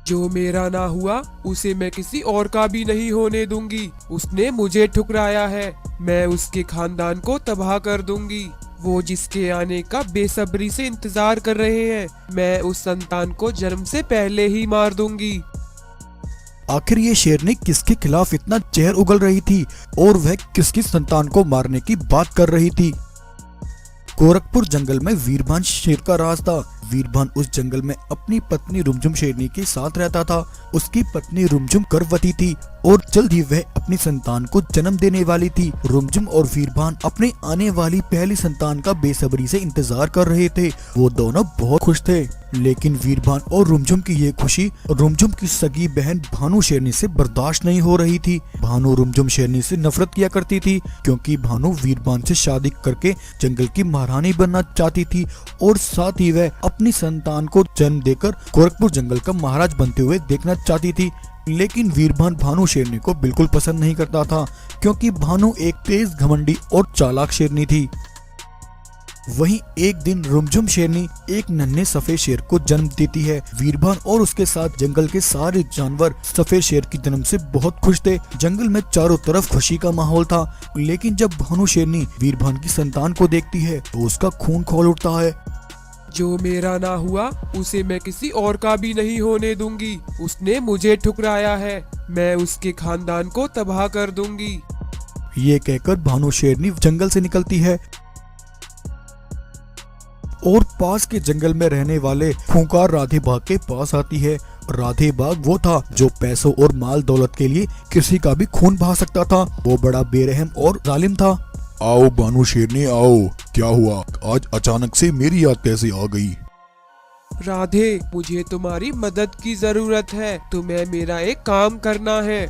जो मेरा ना हुआ उसे मैं किसी और का भी नहीं होने दूंगी। उसने मुझे ठुकराया है, मैं उसके खानदान को तबाह कर दूंगी। वो जिसके आने का बेसब्री से इंतजार कर रहे हैं, मैं उस संतान को जन्म से पहले ही मार दूंगी। आखिर ये शेरनी किसके खिलाफ इतना जहर उगल रही थी और वह किसकी संतान को मारने की बात कर रही थी। गोरखपुर जंगल में वीरभान शेर का राज था। वीरभान उस जंगल में अपनी पत्नी रुमझुम शेरनी के साथ रहता था। उसकी पत्नी रुमझुम गर्भवती थी और जल्द ही वह अपनी संतान को जन्म देने वाली थी। रुमझुम और वीरभान अपने आने वाली पहली संतान का बेसब्री से इंतजार कर रहे थे। वो दोनों बहुत खुश थे, लेकिन वीरभान और रुमझुम की ये खुशी रुमझुम की सगी बहन भानु शेरनी से बर्दाश्त नहीं हो रही थी। भानु रुमझुम शेरनी से नफरत किया करती थी, क्योंकि भानु वीरभान से शादी करके जंगल की महारानी बनना चाहती थी और साथ ही वह अपनी संतान को जन्म देकर गोरखपुर जंगल का महाराज बनते हुए देखना चाहती थी। लेकिन वीरभान भानु शेरनी को बिल्कुल पसंद नहीं करता था, क्योंकि भानु एक तेज, घमंडी और चालाक शेरनी थी। वहीं एक दिन रुमझुम शेरनी एक नन्हे सफेद शेर को जन्म देती है। वीरभान और उसके साथ जंगल के सारे जानवर सफेद शेर की जन्म से बहुत खुश थे। जंगल में चारों तरफ खुशी का माहौल था। लेकिन जब भानु शेरनी वीरभान की संतान को देखती है तो उसका खून खौल उठता है। जो मेरा ना हुआ उसे मैं किसी और का भी नहीं होने दूंगी। उसने मुझे ठुकराया है, मैं उसके खानदान को तबाह कर दूंगी। ये कहकर भानु शेरनी जंगल से निकलती है और पास के जंगल में रहने वाले खूंखार राधे बाघ के पास आती है। राधे बाघ वो था जो पैसों और माल दौलत के लिए किसी का भी खून बहा सकता था। वो बड़ा बेरहम और जालिम था। आओ भानु शेरनी आओ, क्या हुआ आज अचानक से मेरी याद कैसे आ गई? राधे, मुझे तुम्हारी मदद की जरूरत है। तुम्हें मेरा एक काम करना है।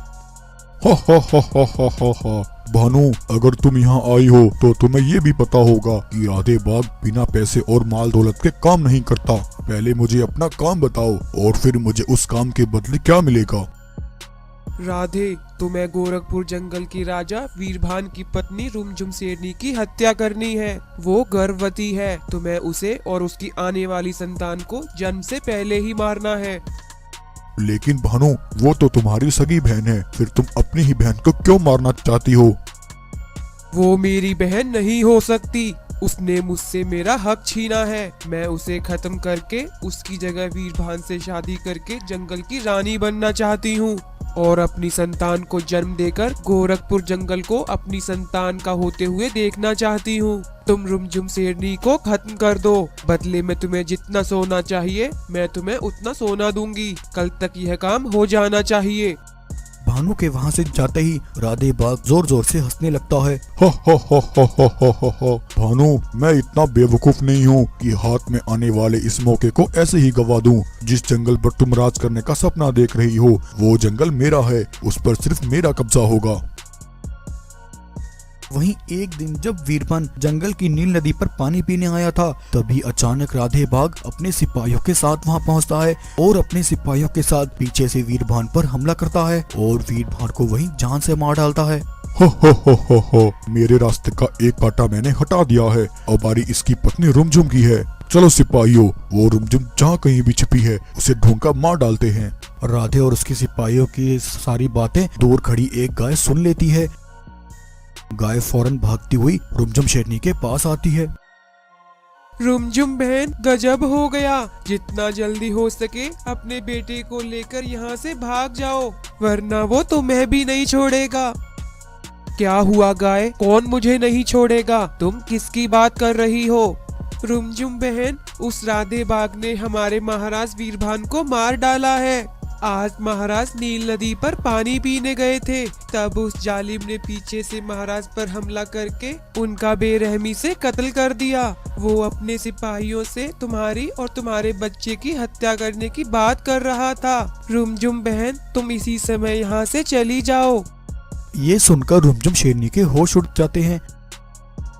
हा। भानु, अगर तुम यहाँ आई हो तो तुम्हें ये भी पता होगा कि राधे बाघ बिना पैसे और माल दौलत के काम नहीं करता। पहले मुझे अपना काम बताओ और फिर मुझे उस काम के बदले क्या मिलेगा। राधे, तुम्हें गोरखपुर जंगल की राजा वीरभान की पत्नी रुमझुम शेरनी की हत्या करनी है। वो गर्भवती है। तुम्हें उसे और उसकी आने वाली संतान को जन्म से पहले ही मारना है। लेकिन भानु, वो तो तुम्हारी सगी बहन है, फिर तुम अपनी ही बहन को क्यों मारना चाहती हो? वो मेरी बहन नहीं हो सकती। उसने मुझसे मेरा हक छीना है। मैं उसे खत्म करके उसकी जगह वीरभान से शादी करके जंगल की रानी बनना चाहती हूँ और अपनी संतान को जन्म देकर गोरखपुर जंगल को अपनी संतान का होते हुए देखना चाहती हूँ। तुम रुमझुम शेरनी को खत्म कर दो। बदले में तुम्हें जितना सोना चाहिए मैं तुम्हें उतना सोना दूंगी। कल तक यह काम हो जाना चाहिए। भानु के वहाँ से जाते ही राधे बाघ जोर जोर से हंसने लगता है। हा। भानु, मैं इतना बेवकूफ नहीं हूँ कि हाथ में आने वाले इस मौके को ऐसे ही गवा दूं। जिस जंगल पर तुम राज करने का सपना देख रही हो वो जंगल मेरा है, उस पर सिर्फ मेरा कब्जा होगा। वहीं एक दिन जब वीरभान जंगल की नील नदी पर पानी पीने आया था, तभी अचानक राधे बाघ अपने सिपाहियों के साथ वहां पहुंचता है और अपने सिपाहियों के साथ पीछे से वीरभान पर हमला करता है और वीरभान को वहीं जान से मार डालता है। हो, मेरे रास्ते का एक कांटा मैंने हटा दिया है। अब बारी इसकी पत्नी रुमझुम की है। चलो सिपाहियों, वो रुमझुम जहाँ कहीं भी छिपी है उसे ढूंढ कर मार डालते हैं। राधे और उसके सिपाहियों की सारी बातें दूर खड़ी एक गाय सुन लेती है। गाय फौरन भागती हुई रुमझुम शेरनी के पास आती है। रुमझुम बहन, गजब हो गया। जितना जल्दी हो सके अपने बेटे को लेकर यहाँ से भाग जाओ, वरना वो तुम्हें भी नहीं छोड़ेगा। क्या हुआ गाय, कौन मुझे नहीं छोड़ेगा? तुम किसकी बात कर रही हो? रुमझुम बहन, उस राधे बाघ ने हमारे महाराज वीरभान को मार डाला है। आज महाराज नील नदी पर पानी पीने गए थे, तब उस जालिम ने पीछे से महाराज पर हमला करके उनका बेरहमी से कत्ल कर दिया। वो अपने सिपाहियों से तुम्हारी और तुम्हारे बच्चे की हत्या करने की बात कर रहा था। रुमझुम बहन, तुम इसी समय यहाँ से चली जाओ। ये सुनकर रुमझुम शेरनी के होश उड़ जाते हैं।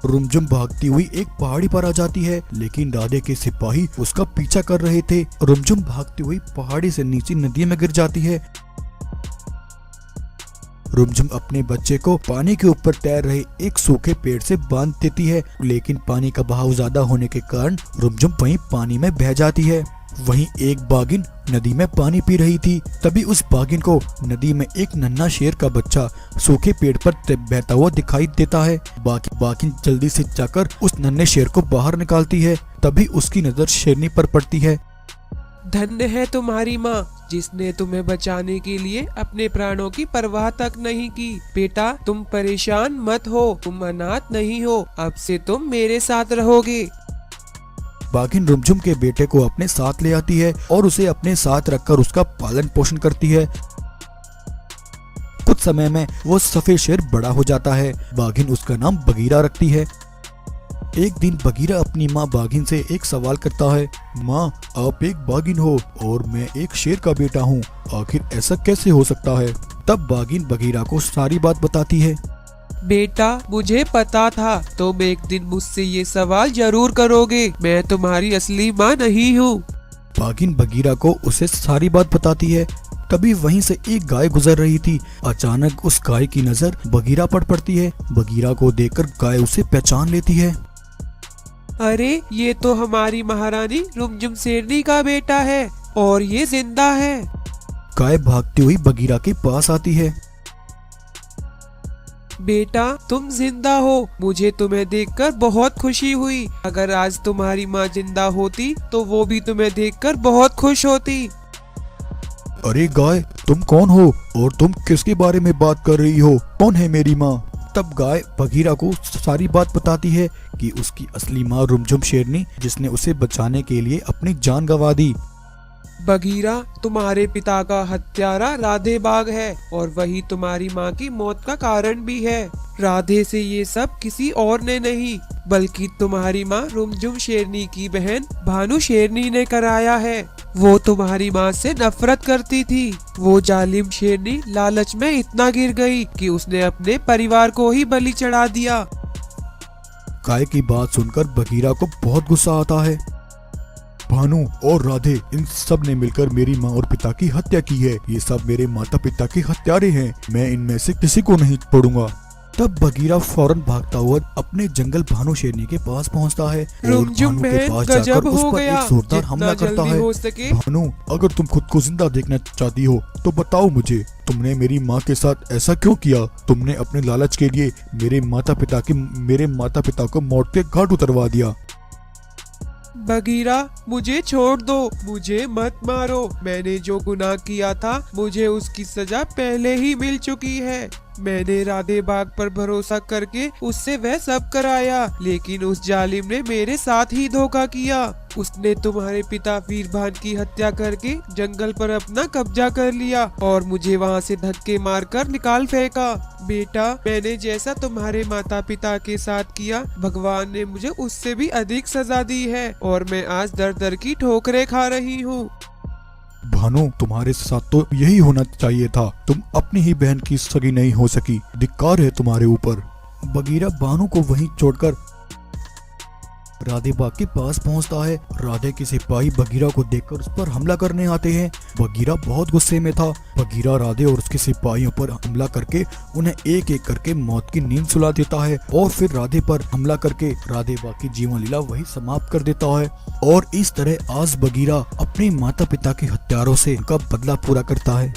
रुमझुम भागती हुई एक पहाड़ी पर आ जाती है, लेकिन राधे के सिपाही उसका पीछा कर रहे थे। रुमझुम भागती हुई पहाड़ी से नीचे नदी में गिर जाती है। रुमझुम अपने बच्चे को पानी के ऊपर तैर रहे एक सूखे पेड़ से बांध देती है, लेकिन पानी का बहाव ज्यादा होने के कारण रुमझुम वहीं पानी में बह जाती है। वहीं एक बाघिन नदी में पानी पी रही थी। तभी उस बाघिन को नदी में एक नन्हा शेर का बच्चा सूखे पेड़ पर बहता हुआ दिखाई देता है। बाघिन जल्दी से जाकर उस नन्हे शेर को बाहर निकालती है। तभी उसकी नजर शेरनी पर पड़ती है। धन्य है तुम्हारी माँ, जिसने तुम्हें बचाने के लिए अपने प्राणों की परवाह तक नहीं की। बेटा, तुम परेशान मत हो, तुम अनाथ नहीं हो, अब से तुम मेरे साथ रहोगे। बाघिन रुमझुम के बेटे को अपने साथ ले आती है और उसे अपने साथ रखकर उसका पालन पोषण करती है। कुछ समय में वो सफेद शेर बड़ा हो जाता है। बाघिन उसका नाम बगीरा रखती है। एक दिन बगीरा अपनी माँ बाघिन से एक सवाल करता है, माँ, आप एक बाघिन हो और मैं एक शेर का बेटा हूँ, आखिर ऐसा कैसे हो सकता है? तब बाघिन बगीरा को सारी बात बताती है। बेटा, मुझे पता था तुम एक दिन मुझसे ये सवाल जरूर करोगे। मैं तुम्हारी असली माँ नहीं हूँ। बाघिन बगीरा को उसे सारी बात बताती है। तभी वहीं से एक गाय गुजर रही थी। अचानक उस गाय की नजर बगीरा पर पड़ती है। बगीरा को देखकर गाय उसे पहचान लेती है। अरे, ये तो हमारी महारानी रुमझुम शेरनी का बेटा है और ये जिंदा है। गाय भागती हुई बगीरा के पास आती है। बेटा, तुम जिंदा हो, मुझे तुम्हें देखकर बहुत खुशी हुई। अगर आज तुम्हारी माँ जिंदा होती तो वो भी तुम्हें देखकर बहुत खुश होती। अरे गाय, तुम कौन हो और तुम किसके बारे में बात कर रही हो? कौन है मेरी माँ? तब गाय बगीरा को सारी बात बताती है कि उसकी असली माँ रुमझुम शेरनी, जिसने उसे बचाने के लिए अपनी जान गंवा दी। बगीरा, तुम्हारे पिता का हत्यारा राधे बाघ है और वही तुम्हारी माँ की मौत का कारण भी है। राधे से ये सब किसी और ने नहीं, बल्कि तुम्हारी माँ रुमझुम शेरनी की बहन भानु शेरनी ने कराया है। वो तुम्हारी माँ से नफरत करती थी। वो जालिम शेरनी लालच में इतना गिर गई कि उसने अपने परिवार को ही बलि चढ़ा दिया। गाय की बात सुनकर बगीरा को बहुत गुस्सा आता है। भानु और राधे, इन सब ने मिलकर मेरी माँ और पिता की हत्या की है। ये सब मेरे माता पिता के हत्यारे हैं। मैं इनमें से किसी को नहीं छोड़ूंगा। तब बगीरा फौरन भागता हुआ अपने जंगल भानु शेरनी के पास पहुंचता है और रुमझुम भानु के बहन, पास गजब जाकर उस हो पर गया। एक जोरदार जितना हमला करता जल्दी है। हो सके। भानु, अगर तुम खुद को जिंदा देखना चाहती हो तो बताओ मुझे, तुमने मेरी माँ के साथ ऐसा क्यों किया? तुमने अपने लालच के लिए मेरे माता पिता को मौत के घाट उतरवा दिया। बगीरा, मुझे छोड़ दो, मुझे मत मारो। मैंने जो गुनाह किया था मुझे उसकी सजा पहले ही मिल चुकी है। मैंने राधे बाघ पर भरोसा करके उससे वह सब कराया, लेकिन उस जालिम ने मेरे साथ ही धोखा किया। उसने तुम्हारे पिता वीरभान की हत्या करके जंगल पर अपना कब्जा कर लिया और मुझे वहाँ से धक्के मारकर निकाल फेंका। बेटा, मैंने जैसा तुम्हारे माता पिता के साथ किया, भगवान ने मुझे उससे भी अधिक सजा दी है और मैं आज दर दर की ठोकरें खा रही हूँ। भानु, तुम्हारे साथ तो यही होना चाहिए था। तुम अपनी ही बहन की सगी नहीं हो सकी। धिक्कार है तुम्हारे ऊपर। बगीरा भानु को वहीं छोड़कर राधे बाग के पास पहुंचता है। राधे के सिपाही बगीरा को देखकर उस पर हमला करने आते हैं। बगीरा बहुत गुस्से में था। बगीरा राधे और उसके सिपाहियों पर हमला करके उन्हें एक एक करके मौत की नींद सुला देता है और फिर राधे पर हमला करके राधे बाग की जीवन लीला वही समाप्त कर देता है। और इस तरह आज बगीरा अपने माता पिता के हत्यारों से उनका बदला पूरा करता है।